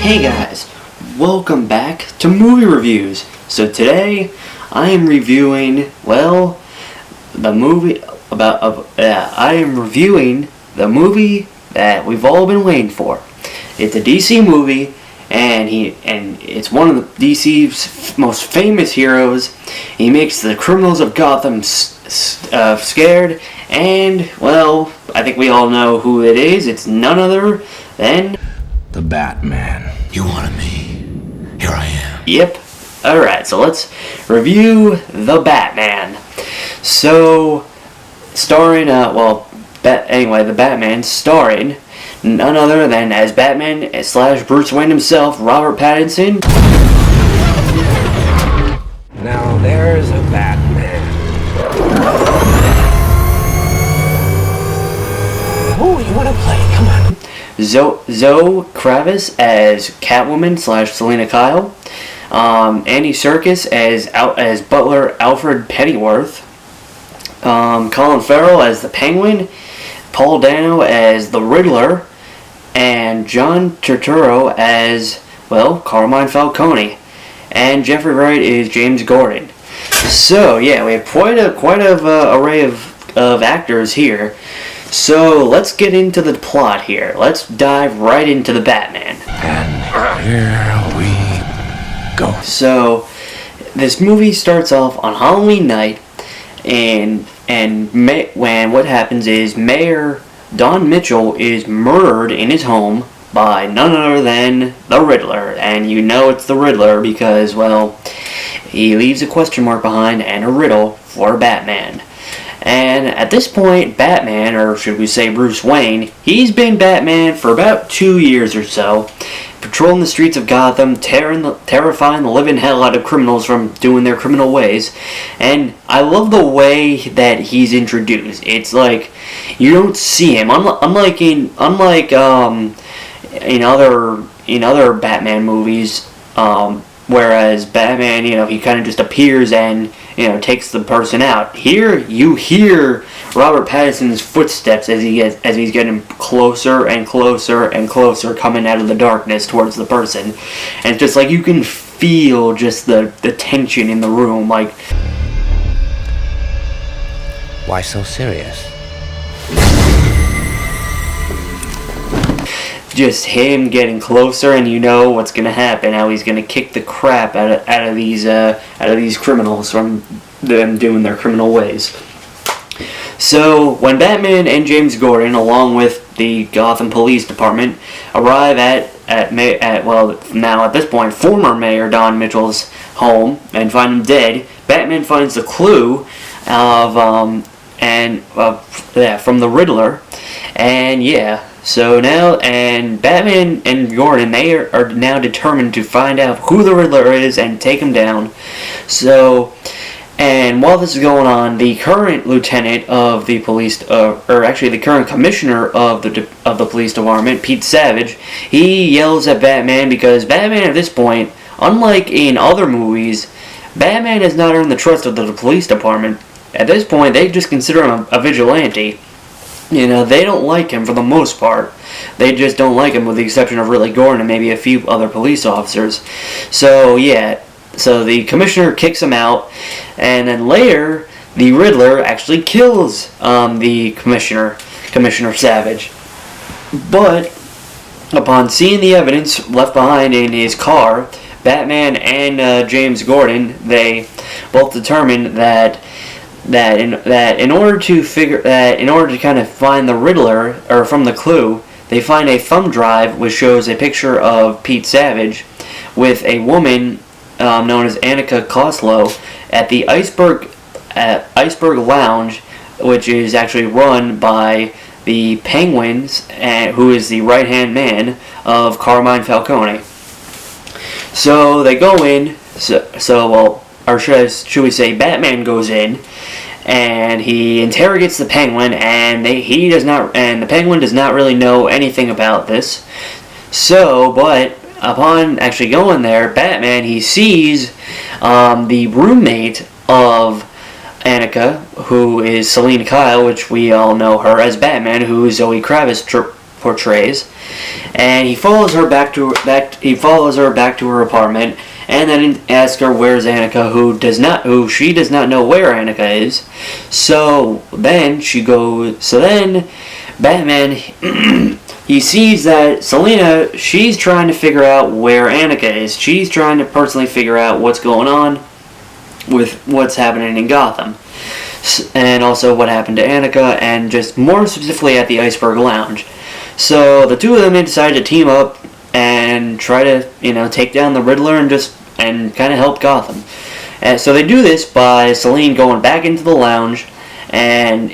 Hey guys, welcome back to Movie Reviews. So today I am reviewing, I am reviewing the movie that we've all been waiting for. It's a DC movie, and it's one of the DC's most famous heroes. He makes the criminals of Gotham scared, and well, I think we all know who it is. It's none other than the Batman. You wanted me. Here I am. Yep. Alright, so let's review The Batman. So, starring, The Batman starring none other than as Batman / Bruce Wayne himself, Robert Pattinson. Now there's a Batman. Who you want to play? Come on. Zoe Kravitz as Catwoman / Selina Kyle. Andy Serkis as Butler Alfred Pennyworth. Colin Farrell as the Penguin. Paul Dano as the Riddler. And John Turturro as, Carmine Falcone. And Jeffrey Wright is James Gordon. So, yeah, we have quite a array of actors here. So, let's get into the plot here. Let's dive right into the Batman. And here we go. So, this movie starts off on Halloween night, when what happens is Mayor Don Mitchell is murdered in his home by none other than the Riddler. And you know it's the Riddler because, he leaves a question mark behind and a riddle for Batman. And at this point, Batman, or should we say Bruce Wayne, he's been Batman for about 2 years or so, patrolling the streets of Gotham, terrifying the living hell out of criminals from doing their criminal ways. And I love the way that he's introduced. It's like you don't see him, unlike in other Batman movies. Whereas Batman, he kind of just appears and takes the person out. Here, you hear Robert Pattinson's footsteps as he's getting closer and closer and closer, coming out of the darkness towards the person, and it's just like you can feel just the tension in the room. Like, Why so serious? just him getting closer, and you know what's gonna happen. How he's gonna kick the crap out of these criminals from them doing their criminal ways. So when Batman and James Gordon, along with the Gotham Police Department, arrive at this point former Mayor Don Mitchell's home and find him dead, Batman finds the clue from the Riddler, and yeah. So now, and Batman and Gordon, they are now determined to find out who the Riddler is and take him down. So, and while this is going on, the current lieutenant of the police, the current commissioner of the police department, Pete Savage, he yells at Batman because Batman at this point, unlike in other movies, Batman has not earned the trust of the police department. At this point, they just consider him a vigilante. They don't like him for the most part. They just don't like him with the exception of really Gordon and maybe a few other police officers. So, yeah. So the commissioner kicks him out, and then later, the Riddler actually kills the Commissioner Savage. But, upon seeing the evidence left behind in his car, Batman and James Gordon, they both determined that in order to kind of find the Riddler, or from the clue, they find a thumb drive which shows a picture of Pete Savage with a woman known as Annika Koslow at the Iceberg Lounge, which is actually run by the Penguins, who is the right-hand man of Carmine Falcone. So they go in. Or should we say, Batman goes in, and he interrogates the Penguin, and the Penguin does not really know anything about this. So, but upon actually going there, Batman, he sees the roommate of Annika, who is Selina Kyle, which we all know her as Batman, who Zoe Kravitz portrays, and he follows her back he follows her back to her apartment, and then asks her where's Annika, who she does not know where Annika is. So then Batman he sees that Selina, she's trying to figure out where Annika is. She's trying to personally figure out what's going on with what's happening in Gotham, and also what happened to Annika, and just more specifically at the Iceberg Lounge. So the two of them decide to team up and try to, take down the Riddler and kind of help Gotham. And so they do this by Selene going back into the lounge and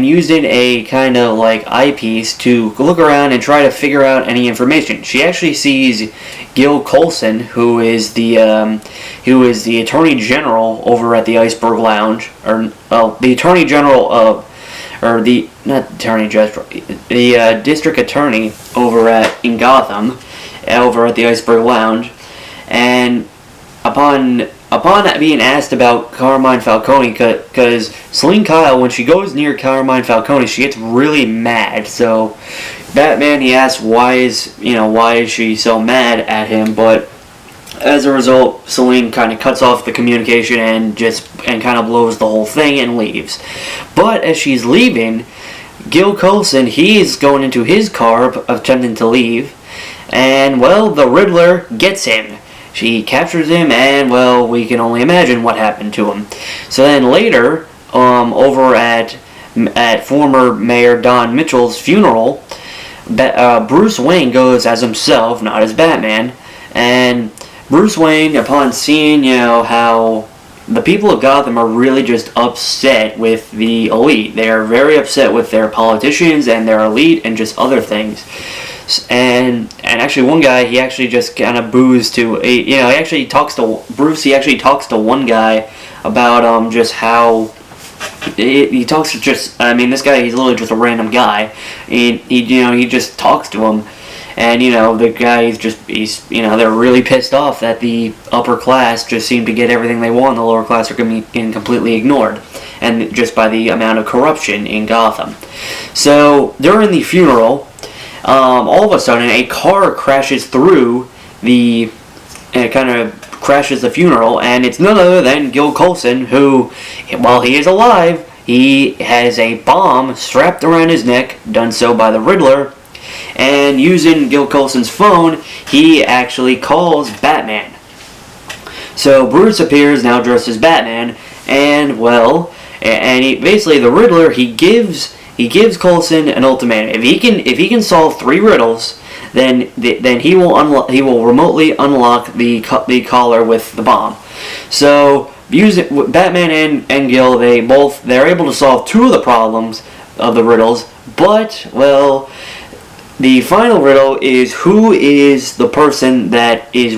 using a kind of like eyepiece to look around and try to figure out any information. She actually sees Gil Colson, who is the Attorney General over at the Iceberg Lounge, the Attorney General the District Attorney in Gotham, over at the Iceberg Lounge, and upon being asked about Carmine Falcone, because Selene Kyle, when she goes near Carmine Falcone, she gets really mad. So Batman, he asks why is she so mad at him, but as a result, Selene kind of cuts off the communication and kind of blows the whole thing and leaves. But as she's leaving, Gil Colson, he's going into his car attempting to leave, and the Riddler gets him. She captures him, and we can only imagine what happened to him. So then later, over at former Mayor Don Mitchell's funeral, Bruce Wayne goes as himself, not as Batman, and Bruce Wayne, upon seeing how the people of Gotham are really just upset with the elite. They are very upset with their politicians and their elite and just other things. And actually, one guy, he actually just kind of boos to, he actually talks to one guy about this guy, he's literally just a random guy, and he just talks to him, and the guy they're really pissed off that the upper class just seem to get everything they want, and the lower class are getting completely ignored, and just by the amount of corruption in Gotham. So during the funeral, all of a sudden, a car crashes through crashes the funeral, and it's none other than Gil Colson, who, while he is alive, he has a bomb strapped around his neck, done so by the Riddler, and using Gil Colson's phone, he actually calls Batman. So Bruce appears now dressed as Batman, and basically the Riddler, he gives Colson an ultimatum. If he can solve 3 riddles, then he will remotely unlock the collar with the bomb. So Batman and Gil, they're able to solve 2 of the problems of the riddles, but the final riddle is who is the person that is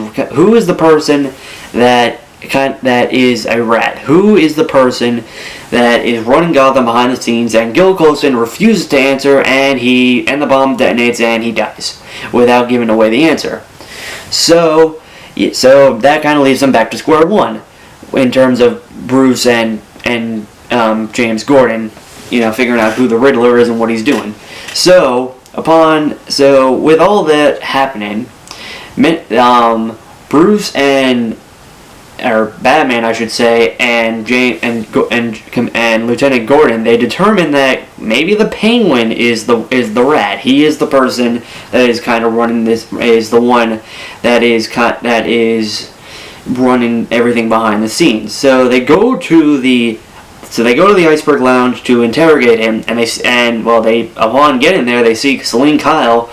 a rat? Who is the person that is running Gotham behind the scenes? And Gil Colson refuses to answer, and the bomb detonates, and he dies without giving away the answer. So that kind of leaves them back to square one in terms of Bruce and James Gordon, figuring out who the Riddler is and what he's doing. So with all that happening, Bruce or Batman, I should say, and Lieutenant Gordon, they determine that maybe the Penguin is the rat. He is the person that is kind of running this, is the one that is running everything behind the scenes. So they go to the Iceberg Lounge to interrogate him, and upon getting there, they see Selene Kyle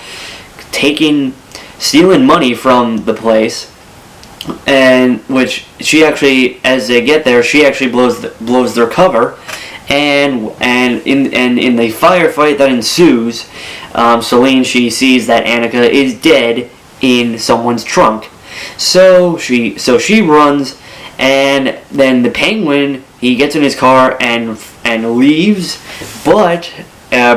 stealing money from the place. And which she actually, as they get there, she actually blows their cover, and in the firefight that ensues, Selene, she sees that Annika is dead in someone's trunk. So she runs, and then the Penguin, he gets in his car and leaves, but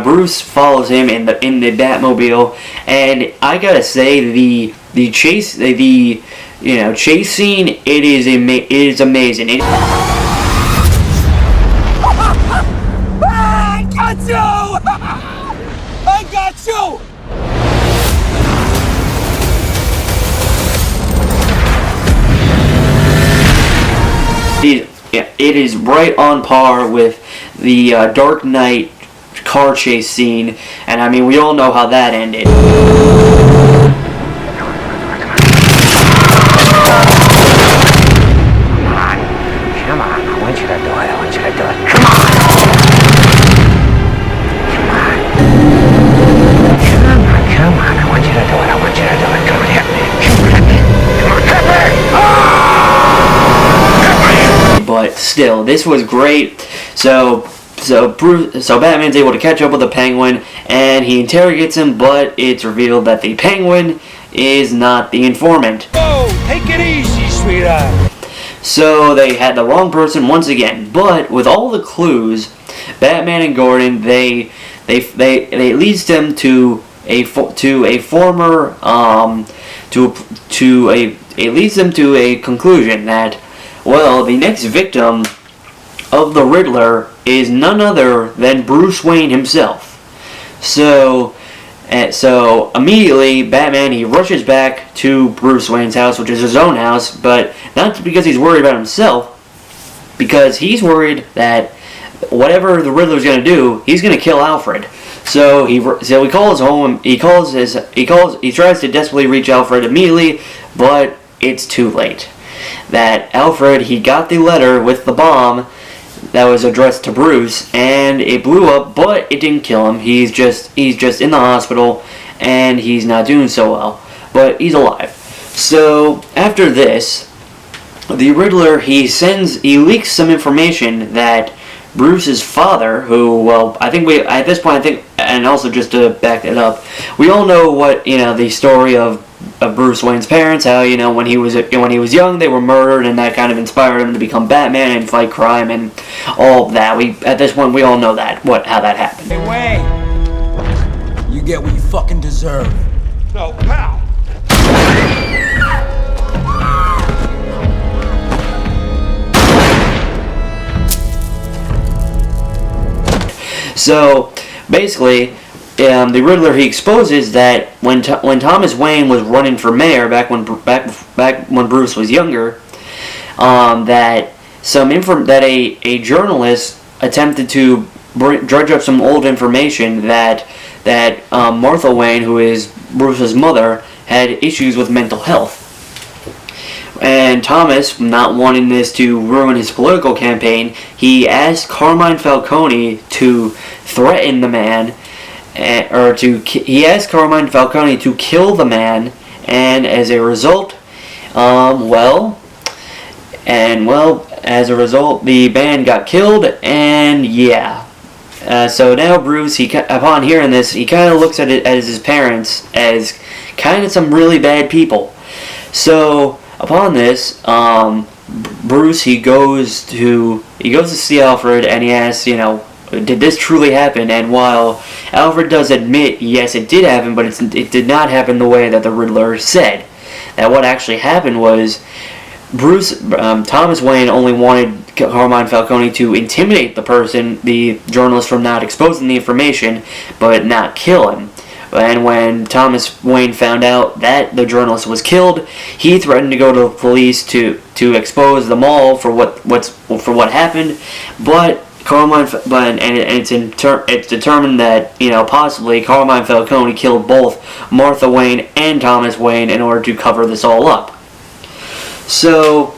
Bruce follows him in the Batmobile, and I gotta say the chase scene, it is amazing. I got you! I got you! it is right on par with the Dark Knight car chase scene, and I mean, we all know how that ended. Come on, I want you to do it. I want you to do it. Come on. Come on, I want you to do it. I want you to do it. Come on, hit me. Come on, hit me. But still, this was great. So Batman's able to catch up with the Penguin, and he interrogates him, but it's revealed that the Penguin is not the informant. Whoa, take it easy, sweetheart. So they had the wrong person once again. But with all the clues, Batman and Gordon, they leads them to it leads them to a conclusion that, well, the next victim of the Riddler is none other than Bruce Wayne himself. So immediately, Batman, he rushes back to Bruce Wayne's house, which is his own house, but not because he's worried about himself, because he's worried that whatever the Riddler's going to do, he's going to kill Alfred. So he calls home. He tries to desperately reach Alfred immediately, but it's too late. That Alfred, he got the letter with the bomb that was addressed to Bruce, and it blew up, but it didn't kill him. He's just in the hospital, and he's not doing so well, but he's alive. So after this, the Riddler, he leaks some information that Bruce's father, who, well, and also just to back it up, we all know what, the story of Bruce Wayne's parents, how, when he was young, they were murdered, and that kind of inspired him to become Batman and fight crime and all that. At this point, we all know that, how that happened. Hey, Wayne, you get what you fucking deserve. No, pal. So, basically, the Riddler, he exposes that when Thomas Wayne was running for mayor back when Bruce was younger, that a journalist attempted to dredge up some old information that Martha Wayne, who is Bruce's mother, had issues with mental health. And Thomas, not wanting this to ruin his political campaign, he asked Carmine Falcone to threaten the man, he asked Carmine Falcone to kill the man, and as a result, as a result, the man got killed, and yeah. So now Bruce, upon hearing this, he kind of looks at it as his parents as kind of some really bad people. So upon this, Bruce, he goes to see Alfred, and he asks, did this truly happen? And while Alfred does admit, yes, it did happen, but it did not happen the way that the Riddler said. That what actually happened was Thomas Wayne only wanted Carmine Falcone to intimidate the journalist, from not exposing the information, but not kill him. And when Thomas Wayne found out that the journalist was killed, he threatened to go to the police to expose them all for what happened. But it's determined that possibly Carmine Falcone killed both Martha Wayne and Thomas Wayne in order to cover this all up. So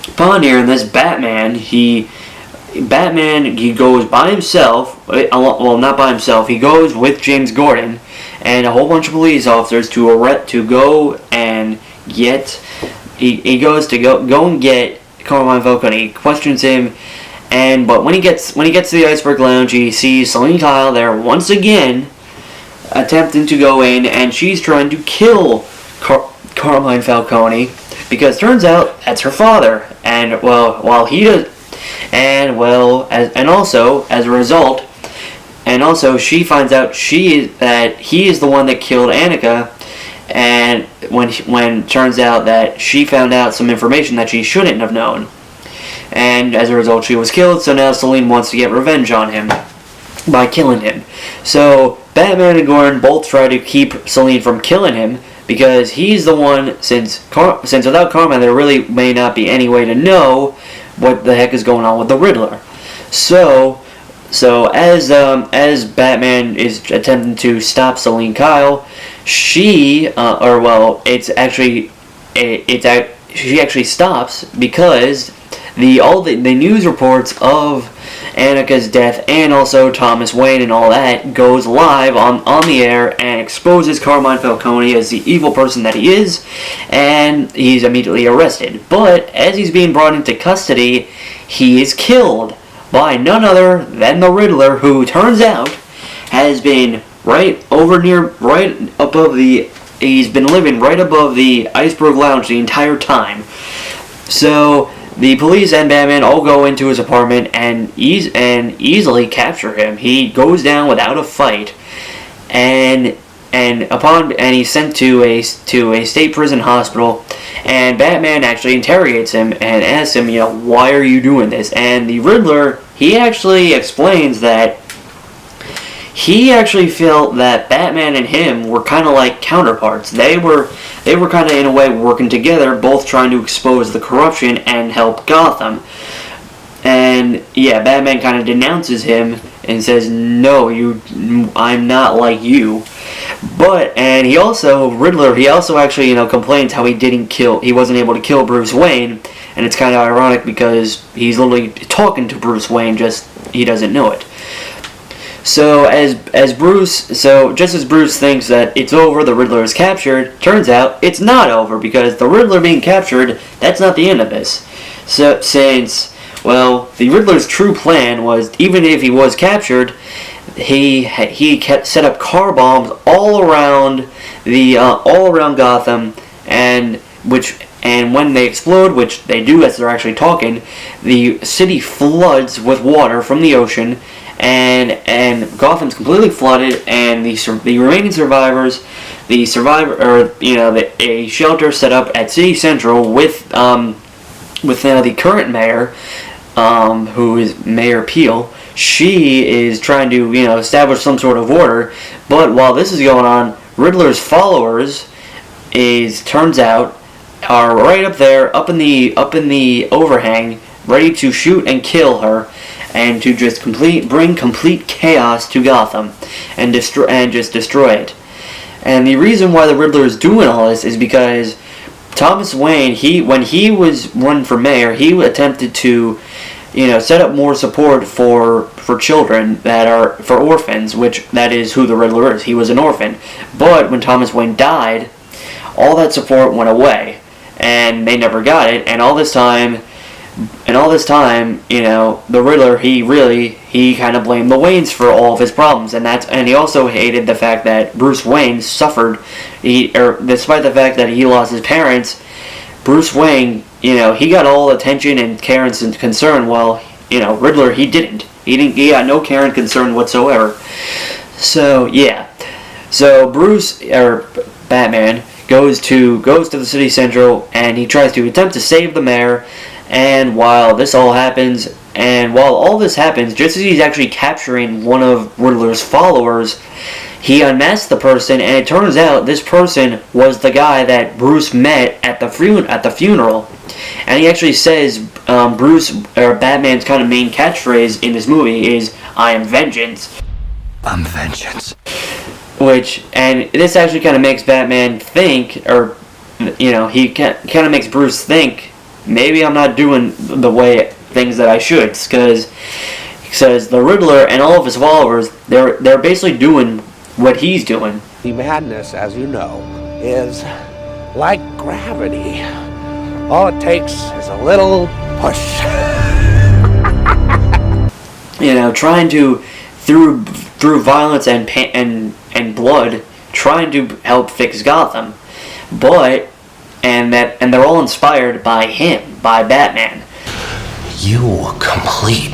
upon hearing this, Batman he goes by himself. Well, not by himself. He goes with James Gordon and a whole bunch of police officers to go and get. He goes to go and get Carmine Falcone. He questions him. But when he gets to the Iceberg Lounge, he sees Selene Kyle there once again, attempting to go in, and she's trying to kill Carmine Falcone, because turns out that's her father. And also she finds out that he is the one that killed Annika, and when turns out that she found out some information that she shouldn't have known. And as a result, she was killed, so now Selene wants to get revenge on him by killing him. So Batman and Gordon both try to keep Selene from killing him, because he's the one, since without Carmine there really may not be any way to know what the heck is going on with the Riddler. So as Batman is attempting to stop Selene Kyle, she she actually stops because the news reports of Annika's death and also Thomas Wayne and all that goes live on the air and exposes Carmine Falcone as the evil person that he is, and he's immediately arrested. But as he's being brought into custody, he is killed by none other than the Riddler, who turns out has been he's been living right above the Iceberg Lounge the entire time. So the police and Batman all go into his apartment and easily capture him. He goes down without a fight, and he's sent to a state prison hospital. And Batman actually interrogates him and asks him, why are you doing this? And the Riddler, he actually explains that he actually felt that Batman and him were kind of like counterparts. They were kind of in a way working together, both trying to expose the corruption and help Gotham. And yeah, Batman kind of denounces him and says, "No, I'm not like you." And Riddler actually complains how he wasn't able to kill Bruce Wayne, and it's kind of ironic because he's literally talking to Bruce Wayne, just he doesn't know it. So just as Bruce thinks that it's over, the Riddler is captured, turns out it's not over, because the Riddler being captured, that's not the end of this. So the Riddler's true plan was, even if he was captured, he set up car bombs all around Gotham, and when they explode, which they do as they're actually talking, the city floods with water from the ocean. And Gotham's completely flooded, and the remaining survivors, a shelter set up at City Central with the current mayor, who is Mayor Peel. She is trying to establish some sort of order, but while this is going on, Riddler's followers turns out are right up there, up in the overhang, ready to shoot and kill her, and to just bring complete chaos to Gotham and destroy it. And the reason why the Riddler is doing all this is because Thomas Wayne, when he was running for mayor, he attempted to set up more support for children for orphans, which that is who the Riddler is. He was an orphan. But when Thomas Wayne died, all that support went away, and they never got it. And all this time, the Riddler, he kind of blamed the Waynes for all of his problems, and he also hated the fact that Bruce Wayne suffered. Despite the fact that he lost his parents, Bruce Wayne, he got all attention and care and concern, while Riddler, he didn't. He got no care and concern whatsoever. So yeah, so Batman goes to the City Central, and he tries to attempt to save the mayor. And while all this happens, just as he's actually capturing one of Riddler's followers, he unmasks the person, and it turns out this person was the guy that Bruce met at the funeral. And he actually says Batman's kind of main catchphrase in this movie is, "I am vengeance." I'm vengeance. And this actually kind of makes Batman think, or he kind of makes Bruce think, maybe I'm not doing the things that I should, because the Riddler and all of his followers, they're basically doing what he's doing. The madness, as you know, is like gravity. All it takes is a little push. Trying to through violence and blood, trying to help fix Gotham, and they're all inspired by him, by Batman. You complete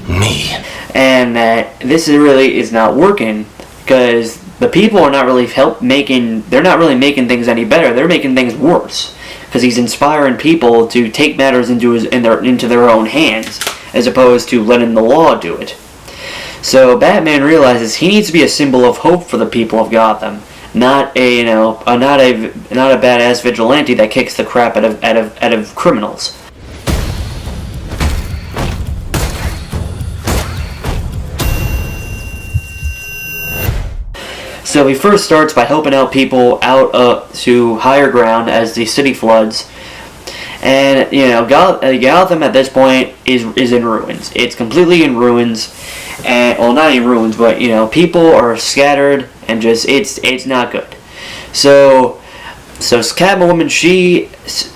me. And that this really is not working, because the people are not really making things any better. They're making things worse, because he's inspiring people to take matters into their own hands, as opposed to letting the law do it. So Batman realizes he needs to be a symbol of hope for the people of Gotham, not a badass vigilante that kicks the crap out of criminals. So he first starts by helping out people out to higher ground as the city floods. And, you know, Gotham at this point is in ruins. It's completely in ruins. And, well, not in ruins, but, you know, people are scattered and just, it's not good. So Catwoman,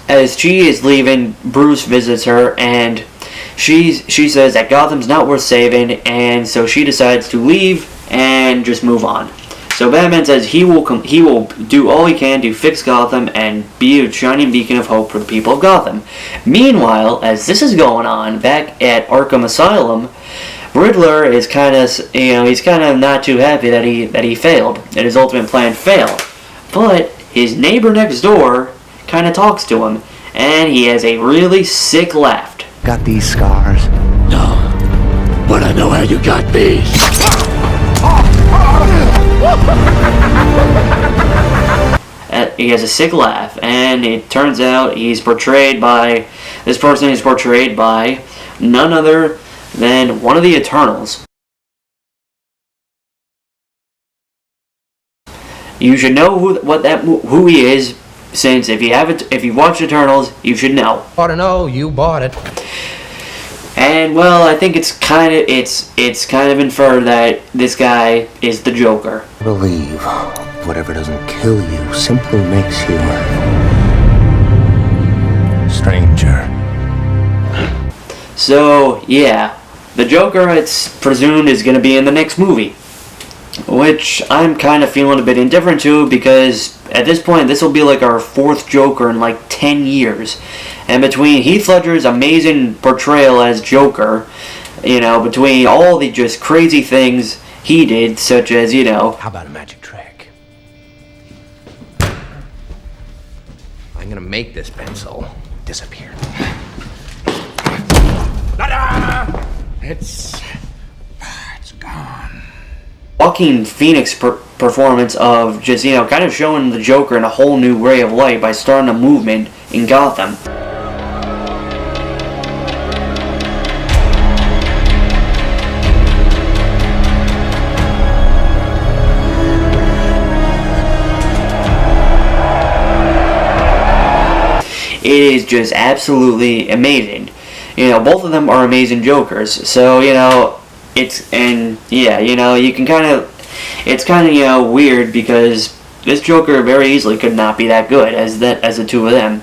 as she is leaving, Bruce visits her, and she says that Gotham's not worth saving, and so she decides to leave and just move on. So Batman says he will do all he can to fix Gotham and be a shining beacon of hope for the people of Gotham. Meanwhile, as this is going on back at Arkham Asylum, Riddler is kind of not too happy that he failed, that his ultimate plan failed. But his neighbor next door kind of talks to him, and he has a really sick laugh. Got these scars? No, but I know how you got these. He has a sick laugh, and it turns out this person is portrayed by none other than one of the Eternals. You should know who he is, since if you watch Eternals, you should know. Ought to know, you bought it. And well, I think it's kind of inferred that this guy is the Joker. Believe whatever doesn't kill you simply makes you stranger. So yeah, the Joker, it's presumed, is going to be in the next movie, which I'm kind of feeling a bit indifferent to, because at this point this will be like our fourth Joker in like 10 years. And between Heath Ledger's amazing portrayal as Joker, you know, between all the just crazy things he did, such as, you know... How about a magic trick? I'm gonna make this pencil disappear. It's gone. Joaquin Phoenix performance of just, you know, kind of showing the Joker in a whole new ray of light by starting a movement in Gotham. It is just absolutely amazing. You know, both of them are amazing Jokers. So, you know, it's kind of, you know, weird, because this Joker very easily could not be that good as the two of them.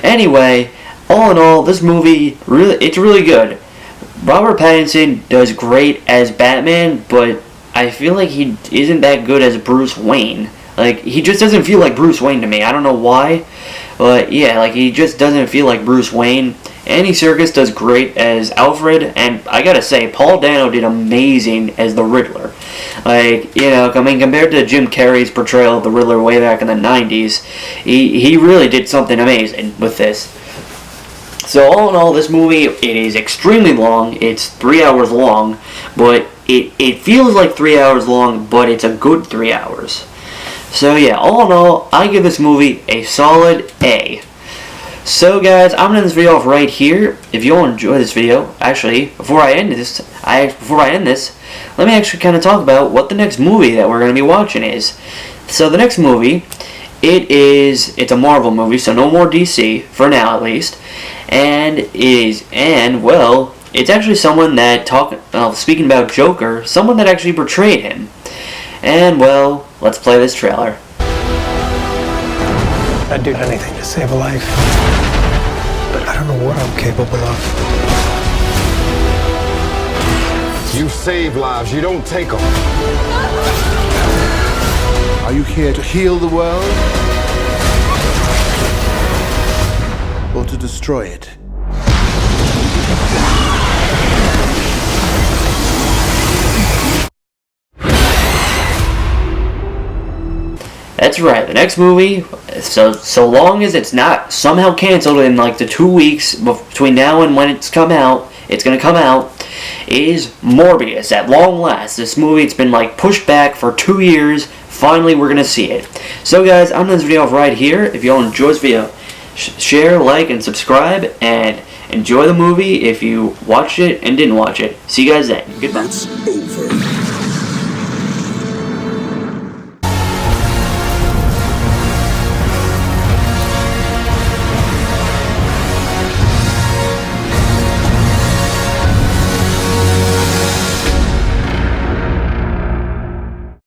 Anyway, all in all, this movie it's really good. Robert Pattinson does great as Batman, but I feel like he isn't that good as Bruce Wayne. Like, he just doesn't feel like Bruce Wayne to me. I don't know why, but yeah, like, he just doesn't feel like Bruce Wayne. Andy Serkis does great as Alfred, and I gotta say, Paul Dano did amazing as the Riddler. Like, you know, I mean, compared to Jim Carrey's portrayal of the Riddler way back in the 90s, he really did something amazing with this. So all in all, this movie, it is extremely long. It's 3 hours long, but it feels like 3 hours long, but it's a good 3 hours. So yeah, all in all, I give this movie a solid A. So guys, I'm gonna end this video off right here. If you all enjoy this video, actually, before I end this, let me actually kind of talk about what the next movie that we're gonna be watching is. So the next movie, it's a Marvel movie, so no more DC for now at least, well, it's actually someone that speaking about Joker, someone that actually portrayed him. And well, let's play this trailer. I'd do anything to save a life, but I don't know what I'm capable of. You save lives, you don't take them. Are you here to heal the world? Or to destroy it? That's right, the next movie, so long as it's not somehow canceled in like the 2 weeks between now and when it's gonna come out, is Morbius. At long last, this movie, it's been like pushed back for 2 years. Finally, we're gonna see it. So guys, I'm gonna end this video off right here. If you all enjoyed this video, share, like, and subscribe, and enjoy the movie if you watched it and didn't watch it. See you guys then. Goodbye.